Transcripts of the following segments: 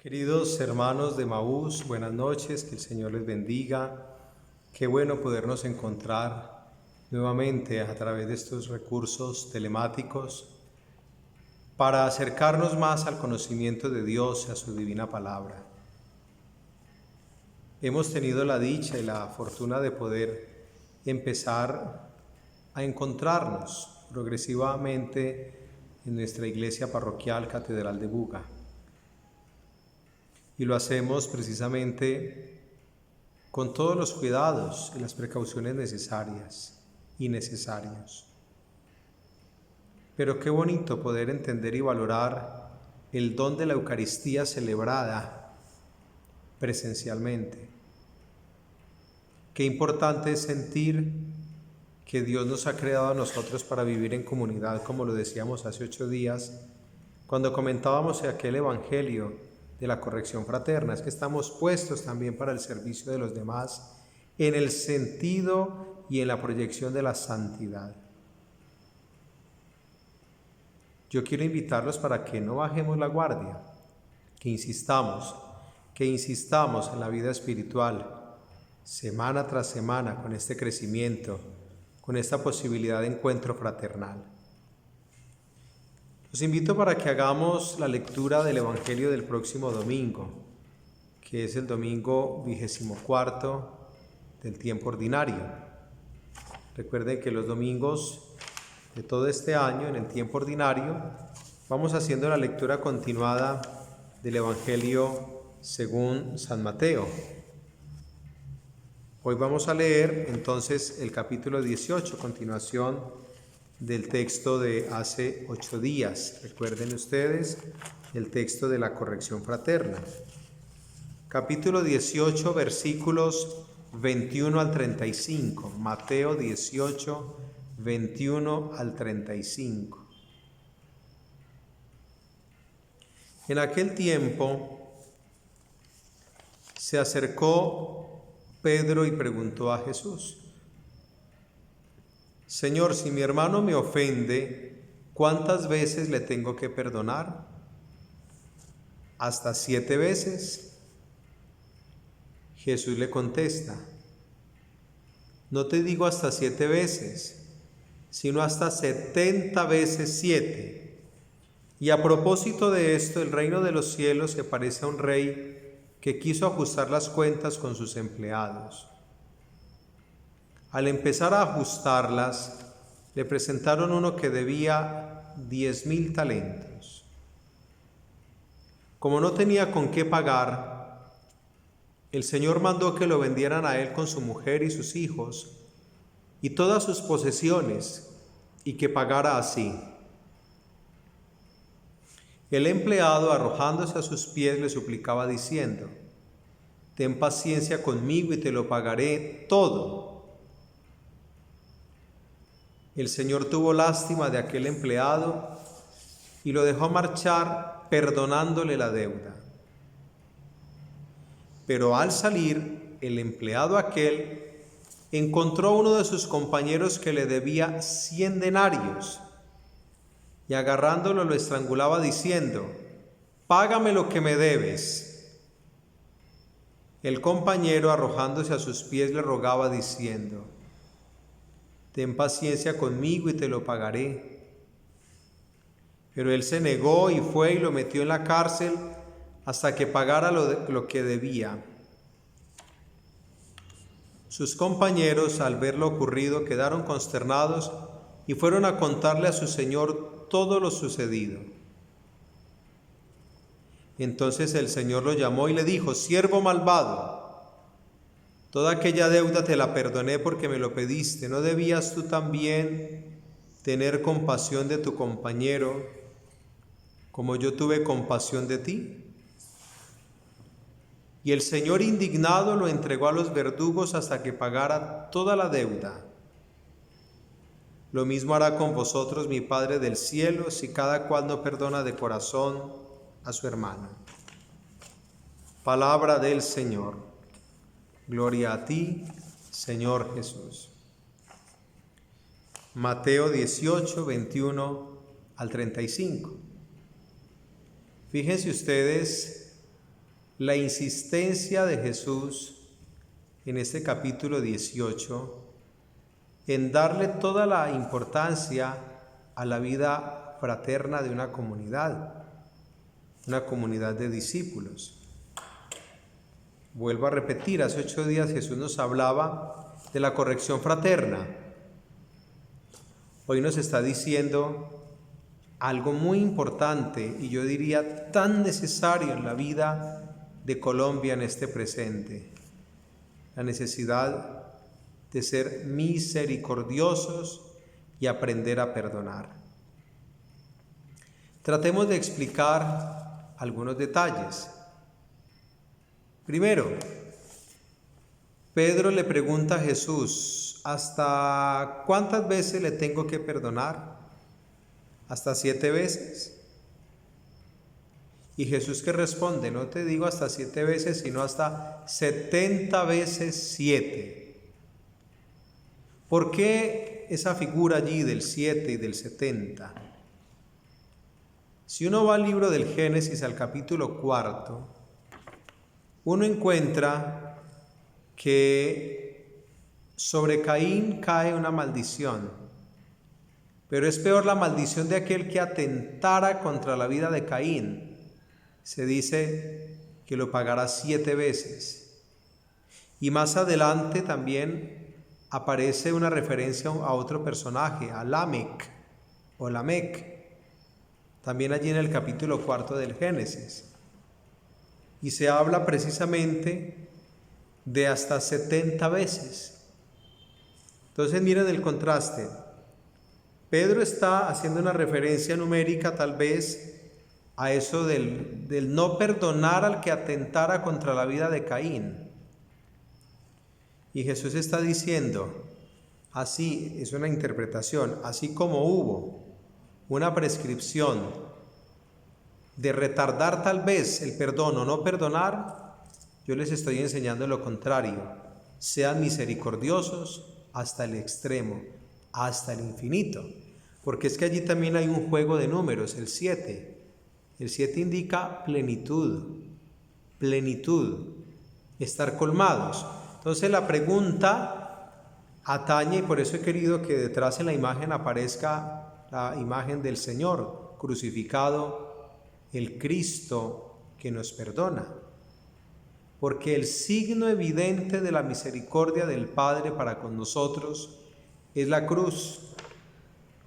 Queridos hermanos de Maús, buenas noches, que el Señor les bendiga. Qué bueno podernos encontrar nuevamente a través de estos recursos telemáticos para acercarnos más al conocimiento de Dios y a su divina palabra. Hemos tenido la dicha y la fortuna de poder empezar a encontrarnos progresivamente en nuestra iglesia parroquial Catedral de Buga. Y lo hacemos precisamente con todos los cuidados y las precauciones necesarias y necesarios. Pero qué bonito poder entender y valorar el don de la Eucaristía celebrada presencialmente. Qué importante es sentir que Dios nos ha creado a nosotros para vivir en comunidad, como lo decíamos hace 8 días, cuando comentábamos aquel evangelio de la corrección fraterna. Es que estamos puestos también para el servicio de los demás en el sentido y en la proyección de la santidad. Yo quiero invitarlos para que no bajemos la guardia, que insistamos en la vida espiritual, semana tras semana, con este crecimiento, con esta posibilidad de encuentro fraternal. Los invito para que hagamos la lectura del Evangelio del próximo domingo, que es el domingo 24 del tiempo ordinario. Recuerden que los domingos de todo este año, en el tiempo ordinario, vamos haciendo la lectura continuada del Evangelio según San Mateo. Hoy vamos a leer entonces el capítulo 18, continuación del texto de hace 8 días. Recuerden ustedes el texto de la corrección fraterna. Capítulo 18, versículos 21 al 35. Mateo 18, 21 al 35. En aquel tiempo se acercó Pedro y preguntó a Jesús: Señor, si mi hermano me ofende, ¿cuántas veces le tengo que perdonar? ¿Hasta 7 veces? Jesús le contesta: No te digo hasta 7 veces, sino hasta 70 veces 7. Y a propósito de esto, el reino de los cielos se parece a un rey que quiso ajustar las cuentas con sus empleados. Al empezar a ajustarlas, le presentaron uno que debía 10,000 talentos. Como no tenía con qué pagar, el Señor mandó que lo vendieran a él con su mujer y sus hijos y todas sus posesiones, y que pagara así. El empleado, arrojándose a sus pies, le suplicaba diciendo: Ten paciencia conmigo y te lo pagaré todo. El Señor tuvo lástima de aquel empleado y lo dejó marchar, perdonándole la deuda. Pero al salir, el empleado aquel encontró a uno de sus compañeros que le debía 100 denarios y agarrándolo lo estrangulaba diciendo: Págame lo que me debes. El compañero, arrojándose a sus pies, le rogaba diciendo: Ten paciencia conmigo y te lo pagaré. Pero él se negó y fue y lo metió en la cárcel hasta que pagara lo que debía. Sus compañeros, al ver lo ocurrido, quedaron consternados y fueron a contarle a su señor todo lo sucedido. Entonces el Señor lo llamó y le dijo: Siervo malvado, toda aquella deuda te la perdoné porque me lo pediste. ¿No debías tú también tener compasión de tu compañero, como yo tuve compasión de ti? Y el Señor, indignado, lo entregó a los verdugos hasta que pagara toda la deuda. Lo mismo hará con vosotros mi Padre del cielo, si cada cual no perdona de corazón a su hermano. Palabra del Señor. Gloria a ti, Señor Jesús. Mateo 18, 21 al 35. Fíjense ustedes la insistencia de Jesús en este capítulo 18 en darle toda la importancia a la vida fraterna de una comunidad de discípulos. Vuelvo a repetir, hace 8 días Jesús nos hablaba de la corrección fraterna. Hoy nos está diciendo algo muy importante y yo diría tan necesario en la vida de Colombia en este presente. La necesidad de ser misericordiosos y aprender a perdonar. Tratemos de explicar algunos detalles. Primero, Pedro le pregunta a Jesús, ¿hasta cuántas veces le tengo que perdonar? ¿Hasta 7 veces? Y Jesús que responde, no te digo hasta 7 veces, sino hasta 70 veces 7. ¿Por qué esa figura allí del 7 y del 70? Si uno va al libro del Génesis, al capítulo 4, uno encuentra que sobre Caín cae una maldición, pero es peor la maldición de aquel que atentara contra la vida de Caín. Se dice que lo pagará 7 veces. Y más adelante también aparece una referencia a otro personaje, a Lamec o Lamec, también allí en el capítulo 4 del Génesis. Y se habla precisamente de hasta 70 veces. Entonces miren el contraste. Pedro está haciendo una referencia numérica tal vez a eso del no perdonar al que atentara contra la vida de Caín. Y Jesús está diciendo, así es una interpretación, así como hubo una prescripción de retardar tal vez el perdón o no perdonar, yo les estoy enseñando lo contrario. Sean misericordiosos hasta el extremo, hasta el infinito. Porque es que allí también hay un juego de números, el 7. El 7 indica plenitud, estar colmados. Entonces la pregunta atañe, y por eso he querido que detrás en la imagen aparezca la imagen del Señor crucificado, el Cristo que nos perdona. Porque el signo evidente de la misericordia del Padre para con nosotros es la cruz.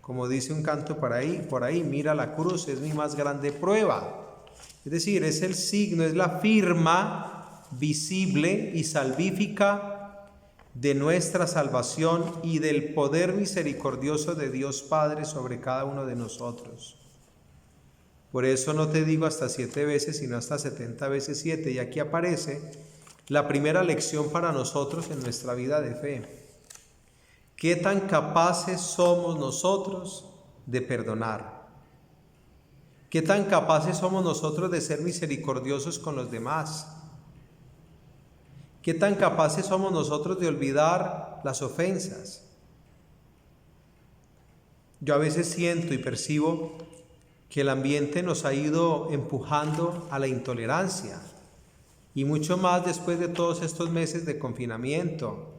Como dice un canto por ahí, mira la cruz, es mi más grande prueba. Es decir, es el signo, es la firma visible y salvífica de nuestra salvación y del poder misericordioso de Dios Padre sobre cada uno de nosotros. Por eso no te digo hasta 7 veces, sino hasta 70 veces 7. Y aquí aparece la primera lección para nosotros en nuestra vida de fe. ¿Qué tan capaces somos nosotros de perdonar? ¿Qué tan capaces somos nosotros de ser misericordiosos con los demás? ¿Qué tan capaces somos nosotros de olvidar las ofensas? Yo a veces siento y percibo que el ambiente nos ha ido empujando a la intolerancia, y mucho más después de todos estos meses de confinamiento,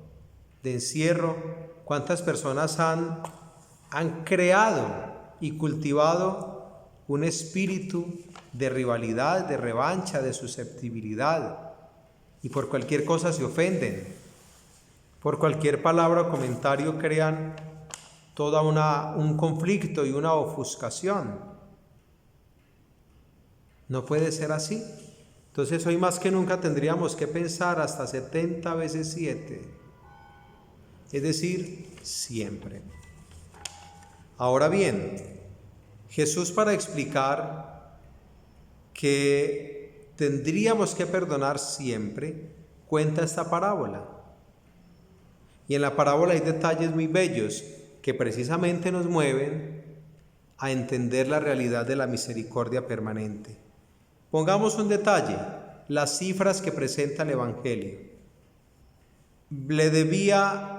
de encierro. ¿Cuántas personas han creado y cultivado un espíritu de rivalidad, de revancha, de susceptibilidad? Y por cualquier cosa se ofenden, por cualquier palabra o comentario crean toda un conflicto y una ofuscación. No puede ser así. Entonces hoy más que nunca tendríamos que pensar hasta 70 veces 7. Es decir, siempre. Ahora bien, Jesús, para explicar que tendríamos que perdonar siempre, cuenta esta parábola. Y en la parábola hay detalles muy bellos que precisamente nos mueven a entender la realidad de la misericordia permanente. Pongamos un detalle, las cifras que presenta el Evangelio. Le debía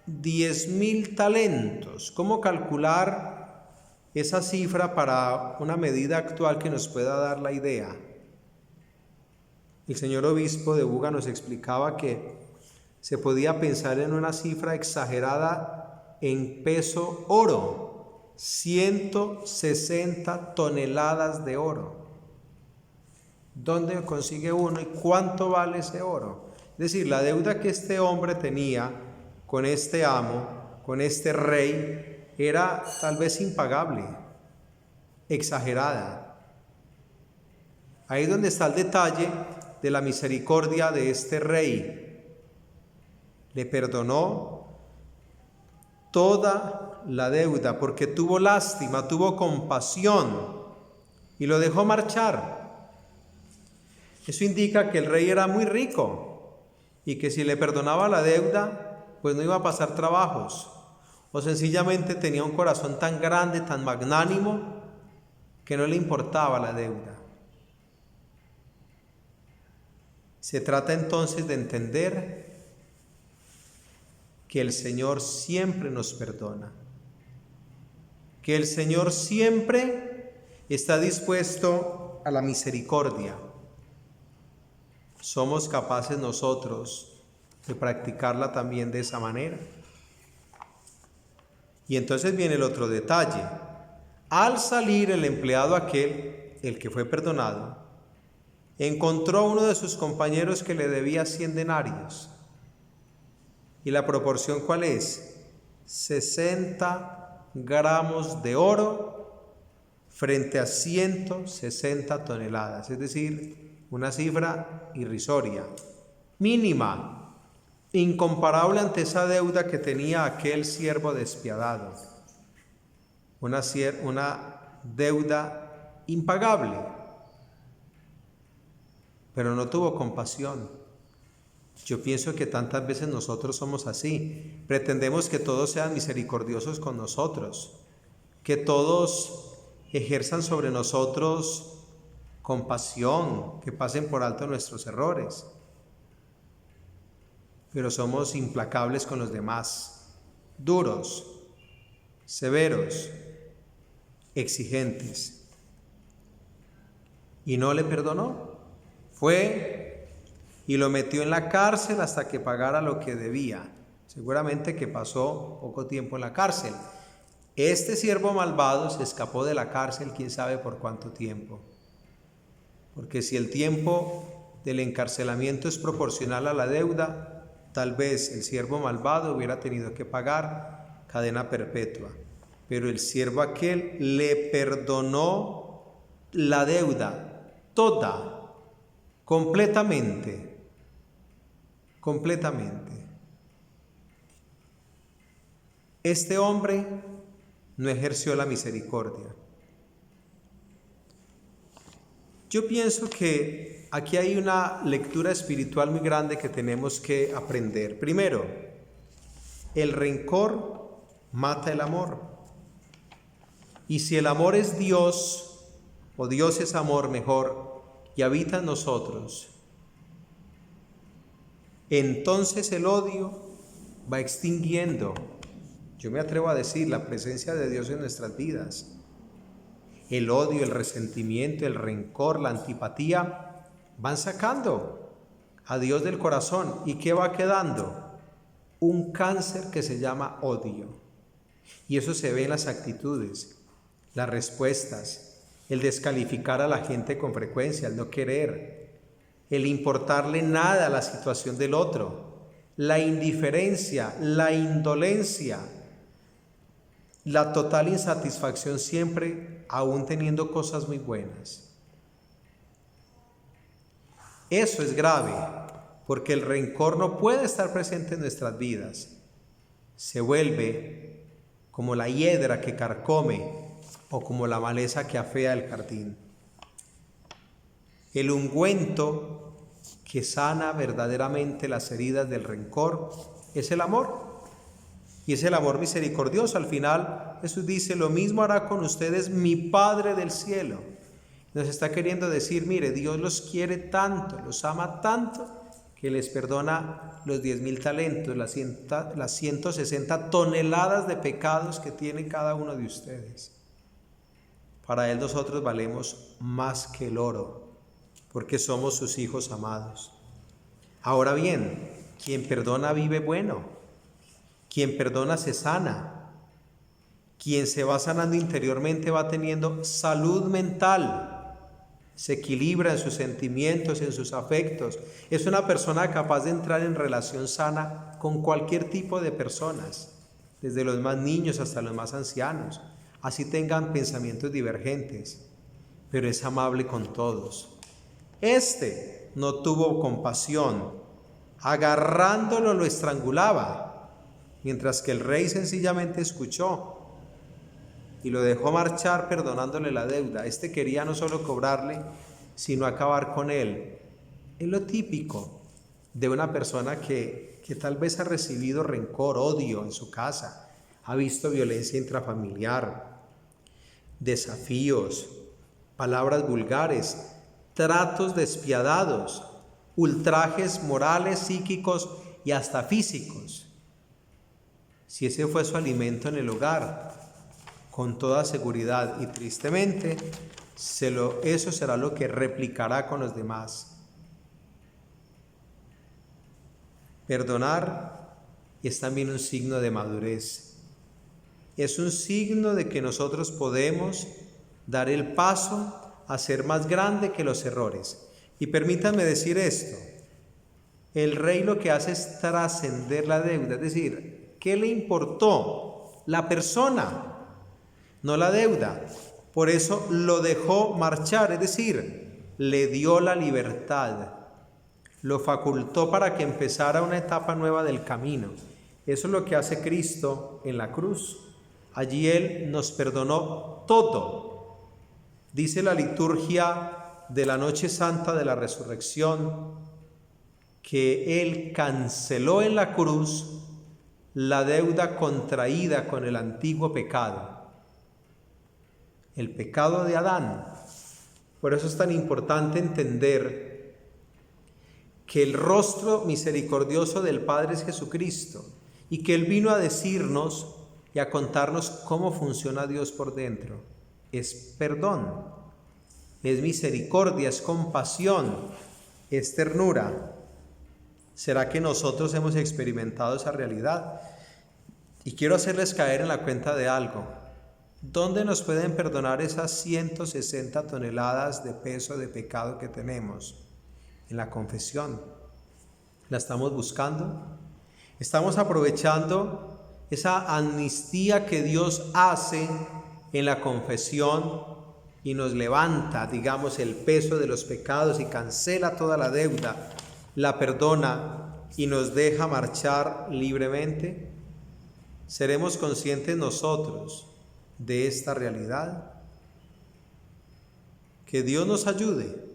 10.000 talentos. ¿Cómo calcular esa cifra para una medida actual que nos pueda dar la idea? El señor obispo de Buga nos explicaba que se podía pensar en una cifra exagerada en peso oro, 160 toneladas de oro. ¿Dónde consigue uno y cuánto vale ese oro? Es decir, la deuda que este hombre tenía con este amo, con este rey, era tal vez impagable, exagerada. Ahí es donde está el detalle de la misericordia de este rey. Le perdonó toda la deuda porque tuvo lástima, tuvo compasión y lo dejó marchar. Eso indica que el rey era muy rico y que si le perdonaba la deuda, pues no iba a pasar trabajos, o sencillamente tenía un corazón tan grande, tan magnánimo, que no le importaba la deuda. Se trata entonces de entender que el Señor siempre nos perdona, que el Señor siempre está dispuesto a la misericordia. Somos capaces nosotros de practicarla también de esa manera. Y entonces viene el otro detalle. Al salir el empleado aquel, el que fue perdonado, encontró a uno de sus compañeros que le debía 100 denarios. ¿Y la proporción cuál es? 60 gramos de oro frente a 160 toneladas, es decir, una cifra irrisoria, mínima, incomparable ante esa deuda que tenía aquel siervo despiadado, una deuda impagable, pero no tuvo compasión. Yo pienso que tantas veces nosotros somos así, pretendemos que todos sean misericordiosos con nosotros, que todos ejerzan sobre nosotros compasión, que pasen por alto nuestros errores, pero somos implacables con los demás, duros, severos, exigentes. Y no le perdonó, fue y lo metió en la cárcel hasta que pagara lo que debía. Seguramente que pasó poco tiempo en la cárcel. Este siervo malvado se escapó de la cárcel quién sabe por cuánto tiempo. Porque si el tiempo del encarcelamiento es proporcional a la deuda, tal vez el siervo malvado hubiera tenido que pagar cadena perpetua. Pero el siervo aquel le perdonó la deuda toda, completamente. Este hombre no ejerció la misericordia. Yo pienso que aquí hay una lectura espiritual muy grande que tenemos que aprender. Primero, el rencor mata el amor. Y si el amor es Dios, o Dios es amor mejor, y habita en nosotros, entonces el odio va extinguiendo, yo me atrevo a decir, la presencia de Dios en nuestras vidas. El odio, el resentimiento, el rencor, la antipatía van sacando a Dios del corazón. ¿Y qué va quedando? Un cáncer que se llama odio. Y eso se ve en las actitudes, las respuestas, el descalificar a la gente con frecuencia, el no querer, el importarle nada a la situación del otro, la indiferencia, la indolencia, la total insatisfacción siempre, aún teniendo cosas muy buenas. Eso es grave, porque el rencor no puede estar presente en nuestras vidas. Se vuelve como la hiedra que carcome o como la maleza que afea el jardín. El ungüento que sana verdaderamente las heridas del rencor es el amor. Y es el amor misericordioso. Al final Jesús dice, lo mismo hará con ustedes mi Padre del cielo. Nos está queriendo decir, mire, Dios los quiere tanto, los ama tanto, que les perdona los 10,000 talentos, las 160 toneladas de pecados que tiene cada uno de ustedes. Para Él nosotros valemos más que el oro, porque somos sus hijos amados. Ahora bien, quien perdona vive bueno, quien perdona se sana, quien se va sanando interiormente va teniendo salud mental, se equilibra en sus sentimientos, en sus afectos. Es una persona capaz de entrar en relación sana con cualquier tipo de personas, desde los más niños hasta los más ancianos, así tengan pensamientos divergentes, pero es amable con todos. Este no tuvo compasión, agarrándolo lo estrangulaba, mientras que el rey sencillamente escuchó y lo dejó marchar perdonándole la deuda. Este quería no solo cobrarle, sino acabar con él. Es lo típico de una persona que tal vez ha recibido rencor, odio en su casa, ha visto violencia intrafamiliar, desafíos, palabras vulgares, tratos despiadados, ultrajes morales, psíquicos y hasta físicos. Si ese fue su alimento en el hogar, con toda seguridad y tristemente, eso será lo que replicará con los demás. Perdonar es también un signo de madurez. Es un signo de que nosotros podemos dar el paso a ser más grande que los errores. Y permítanme decir esto, el rey lo que hace es trascender la deuda, es decir, ¿qué le importó? La persona, no la deuda. Por eso lo dejó marchar, es decir, le dio la libertad, lo facultó para que empezara una etapa nueva del camino. Eso es lo que hace Cristo en la cruz. Allí Él nos perdonó todo. Dice la liturgia de la noche santa de la resurrección que Él canceló en la cruz la deuda contraída con el antiguo pecado, el pecado de Adán. Por eso es tan importante entender que el rostro misericordioso del Padre es Jesucristo y que Él vino a decirnos y a contarnos cómo funciona Dios por dentro. Es perdón, es misericordia, es compasión, es ternura. ¿Será que nosotros hemos experimentado esa realidad? Y quiero hacerles caer en la cuenta de algo. ¿Dónde nos pueden perdonar esas 160 toneladas de peso de pecado que tenemos? En la confesión. ¿La estamos buscando? ¿Estamos aprovechando esa amnistía que Dios hace en la confesión y nos levanta, digamos, el peso de los pecados y cancela toda la deuda, la perdona y nos deja marchar libremente? ¿Seremos conscientes nosotros de esta realidad? Que Dios nos ayude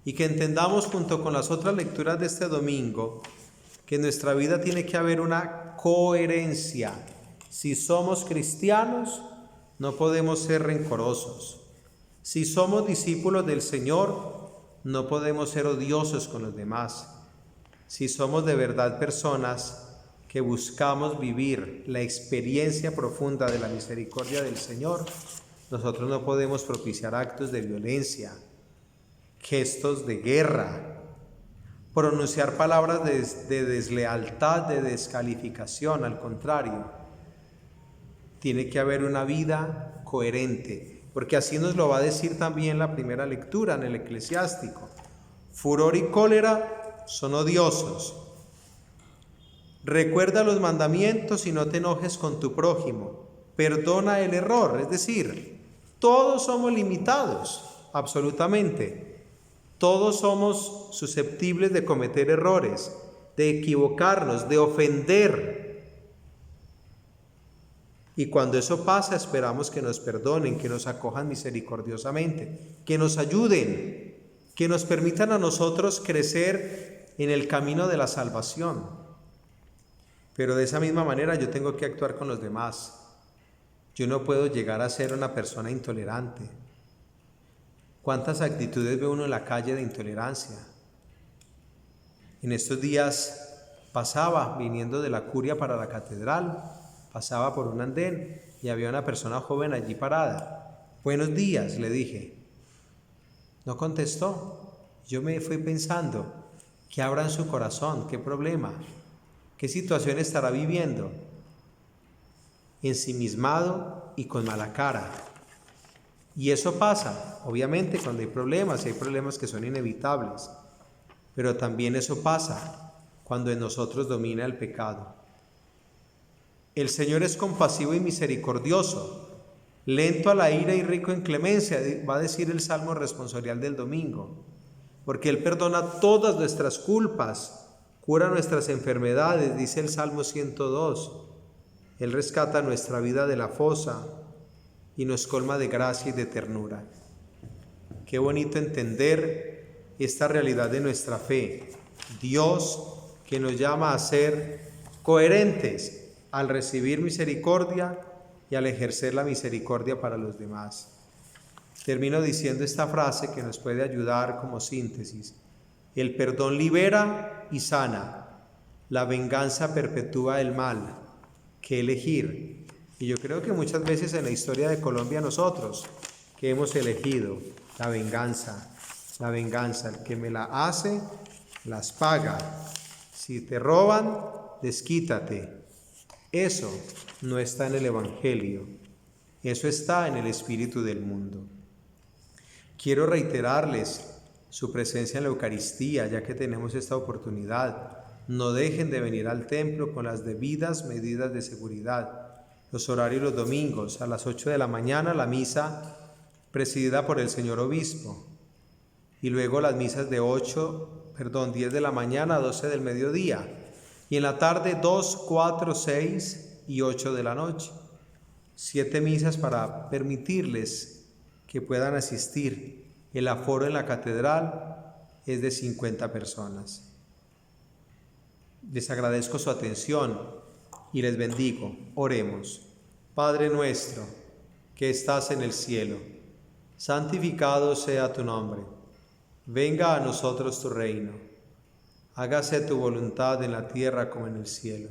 y que entendamos junto con las otras lecturas de este domingo que en nuestra vida tiene que haber una coherencia. Si somos cristianos, no podemos ser rencorosos. Si somos discípulos del Señor, no podemos ser odiosos con los demás. Si somos de verdad personas que buscamos vivir la experiencia profunda de la misericordia del Señor, nosotros no podemos propiciar actos de violencia, gestos de guerra, pronunciar palabras de deslealtad, de descalificación. Al contrario, tiene que haber una vida coherente, porque así nos lo va a decir también la primera lectura en el Eclesiástico. Furor y cólera son odiosos. Recuerda los mandamientos y no te enojes con tu prójimo. Perdona el error, es decir, todos somos limitados, absolutamente. Todos somos susceptibles de cometer errores, de equivocarnos, de ofender. Y cuando eso pasa, esperamos que nos perdonen, que nos acojan misericordiosamente, que nos ayuden, que nos permitan a nosotros crecer en el camino de la salvación. Pero de esa misma manera yo tengo que actuar con los demás. Yo no puedo llegar a ser una persona intolerante. ¿Cuántas actitudes ve uno en la calle de intolerancia? En estos días pasaba, viniendo de la curia para la catedral, pasaba por un andén y había una persona joven allí parada. Buenos días, le dije. No contestó. Yo me fui pensando, ¿qué habrá en su corazón? ¿Qué problema? ¿Qué situación estará viviendo? Ensimismado y con mala cara. Y eso pasa, obviamente, cuando hay problemas que son inevitables. Pero también eso pasa cuando en nosotros domina el pecado. El Señor es compasivo y misericordioso, lento a la ira y rico en clemencia, va a decir el Salmo responsorial del domingo, porque Él perdona todas nuestras culpas, cura nuestras enfermedades, dice el Salmo 102. Él rescata nuestra vida de la fosa y nos colma de gracia y de ternura. Qué bonito entender esta realidad de nuestra fe. Dios que nos llama a ser coherentes al recibir misericordia y al ejercer la misericordia para los demás. Termino diciendo esta frase que nos puede ayudar como síntesis. El perdón libera y sana. La venganza perpetúa el mal. ¿Qué elegir? Y yo creo que muchas veces en la historia de Colombia nosotros, que hemos elegido la venganza, el que me la hace, las paga. Si te roban, desquítate. Eso no está en el Evangelio, eso está en el espíritu del mundo. Quiero reiterarles su presencia en la Eucaristía, ya que tenemos esta oportunidad. No dejen de venir al templo con las debidas medidas de seguridad. Los horarios los domingos, a las 8 de la mañana la misa presidida por el señor obispo, y luego las misas de 10 de la mañana a 12 del mediodía, y en la tarde 2, 4, 6 y 8 de la noche. 7 misas para permitirles que puedan asistir. El aforo en la catedral es de 50 personas. Les agradezco su atención y les bendigo. Oremos. Padre nuestro, que estás en el cielo, santificado sea tu nombre. Venga a nosotros tu reino. Hágase tu voluntad en la tierra como en el cielo.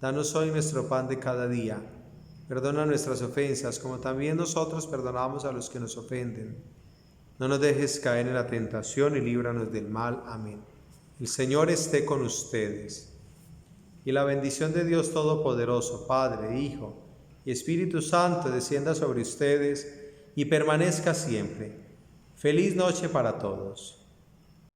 Danos hoy nuestro pan de cada día. Perdona nuestras ofensas, como también nosotros perdonamos a los que nos ofenden. No nos dejes caer en la tentación y líbranos del mal. Amén. El Señor esté con ustedes. Y la bendición de Dios Todopoderoso, Padre, Hijo y Espíritu Santo, descienda sobre ustedes y permanezca siempre. Feliz noche para todos.